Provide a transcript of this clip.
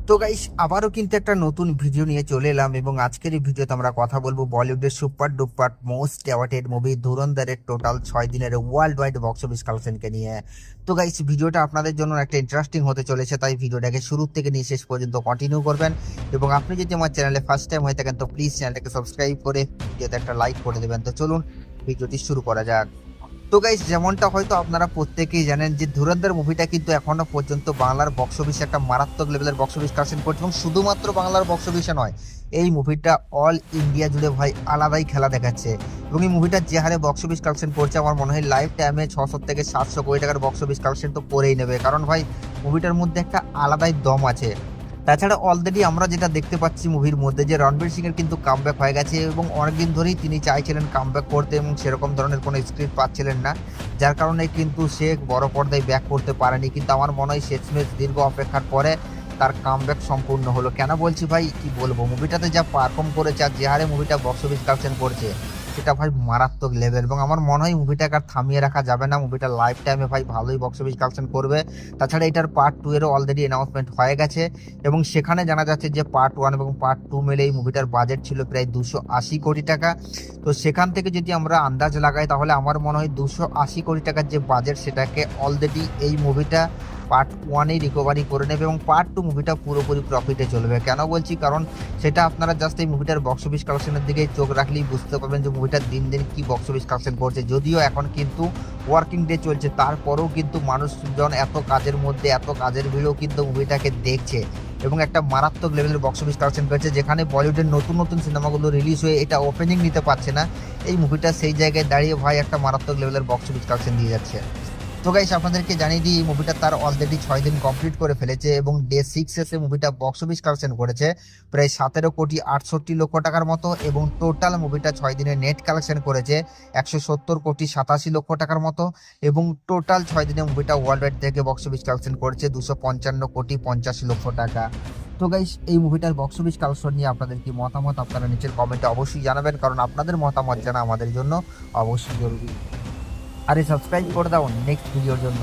তো গাইস আবারও কিন্তু একটা নতুন ভিডিও নিয়ে চলে এলাম এবং আজকের এই ভিডিওতে আমরা কথা বলবো বলিউডের super duper most awarded movie ধুরন্ধরের টোটাল 6 দিনের ওয়ার্ল্ড ওয়াইড বক্স অফিস কালেকশনকে নিয়ে। তো গাইস ভিডিওটা আপনাদের জন্য একটা ইন্টারেস্টিং হতে চলেছে, তাই ভিডিওটাকে শুরু থেকে নিয়ে শেষ পর্যন্ত কন্টিনিউ করবেন। এবং আপনি যদি আমার চ্যানেলে ফার্স্ট টাইম হয়ে থাকেন তো প্লিজ চ্যানেলটাকে সাবস্ক্রাইব করে ভিডিওতে একটা লাইক করে দেবেন। তো চলুন ভিডিওটি শুরু করা যাক। তো গাইস যেমনটা হয়তো আপনারা প্রত্যেকেই জানেন যে ধুরন্ধর মুভিটা কিন্তু এখনো পর্যন্ত বাংলার বক্স অফিসে একটা মারাত্মক লেভেলের বক্স অফিস কালেকশন করছে এবং শুধুমাত্র বাংলার বক্স অফিসে নয়, এই মুভিটা অল ইন্ডিয়া জুড়ে ভাই আলাদাই খেলা দেখাচ্ছে। এবং এই মুভিটা যে হারে বক্স অফিস কালেকশন করছে আমার মনে হয় লাইফ টাইমে 600 থেকে 700 কোটি টাকার বক্স অফিস কালেকশন তো করেই নেবে, কারণ ভাই মুভিটার মধ্যে একটা আলাদাই দম আছে। তাছাড়া অলরেডি আমরা যেটা দেখতে পাচ্ছি মুভির মধ্যে যে রণবীর সিং এর কিন্তু কামব্যাক হয়ে গেছে এবং অনেকদিন ধরেই তিনি চাইছিলেন কামব্যাক করতে এবং সেরকম ধরনের কোনো স্ক্রিপ্ট পাচ্ছিলেন না, যার কারণে কিন্তু সে বড় পর্দায় ব্যাক করতে পারেনি। কিন্তু আমার মনে হয় শেষমেশ দীর্ঘ অপেক্ষার পরে তার কামব্যাক সম্পূর্ণ হলো। কেন বলছি ভাই, কি বলবো, মুভিটাতে যা পারফর্ম করেছে আর যে হারে মুভিটা বক্স অফিস কালেকশন করছে সেটা ভাই মারাত্মক লেভেল। এবং আমার মনে হয় মুভিটাকে আর থামিয়ে রাখা যাবে না, মুভিটা লাইফ টাইমে ভাই ভালোই বক্স অফিস কালেকশন করবে। তাছাড়া এটার পার্ট 2 এরও অলরেডি অ্যানাউন্সমেন্ট হয়ে গেছে এবং সেখানে জানা যাচ্ছে যে পার্ট 1 এবং পার্ট 2 মিলে এই মুভিটার বাজেট ছিল প্রায় 280 কোটি টাকা। তো সেখান থেকে যদি আমরা আন্দাজ লাগাই তাহলে আমার মনে হয় 280 কোটি টাকার যে বাজেট সেটাকে অলরেডি এই মুভিটা পার্ট 1-এই রিকভারি করে নেবে এবং পার্ট 2 মুভিটা পুরোপুরি প্রফিটে চলবে। কেন বলছি, কারণ সেটা আপনারা জাস্ট এই মুভিটার বক্স অফিস কালেকশনের দিকে চোখ রাখলেই বুঝতে পারবেন যে মুভিটা দিন দিন কি বক্স অফিস কালেকশন করছে। যদিও এখন কিন্তু ওয়ার্কিং ডে চলছে, তারপরেও কিন্তু মানুষজন এত কাজের মধ্যে এত কাজের ভিড়েও কিন্তু মুভিটাকে দেখছে এবং একটা মারাত্মক লেভেলের বক্স অফিস কালেকশন করেছে। যেখানে বলিউডের নতুন নতুন সিনেমাগুলো রিলিজ হয়ে এটা ওপেনিং নিতে পারছে না, এই মুভিটা সেই জায়গায় দাঁড়িয়ে ভাই একটা মারাত্মক লেভেলের বক্স অফিস কালেকশন দিয়ে যাচ্ছে। তো গাইস আপনাদেরকে জানিয়ে দিই এই মুভিটা তার অলরেডি 6 দিন কমপ্লিট করে ফেলেছে এবং ডে 6 এসে মুভিটা বক্স অফিস কালেকশন করেছে প্রায় 17,68,00,000 টাকার মতো এবং টোটাল মুভিটা 6 দিনে নেট কালেকশন করেছে 170,87,00,000 টাকার মতো এবং টোটাল 6 দিনে মুভিটা ওয়ার্ল্ড ওয়াইড থেকে বক্স অফিস কালেকশন করেছে 255,85,00,000 টাকা। তো গাইস এই মুভিটার বক্স অফিস কালেকশন নিয়ে আপনাদের কি মতামত আপনারা নিচের কমেন্টে অবশ্যই জানাবেন, কারণ আপনাদের মতামত জানা আমাদের জন্য অবশ্যই জরুরি। আরে সাবস্ক্রাইব করে দাও নেক্সট ভিডিওর জন্য।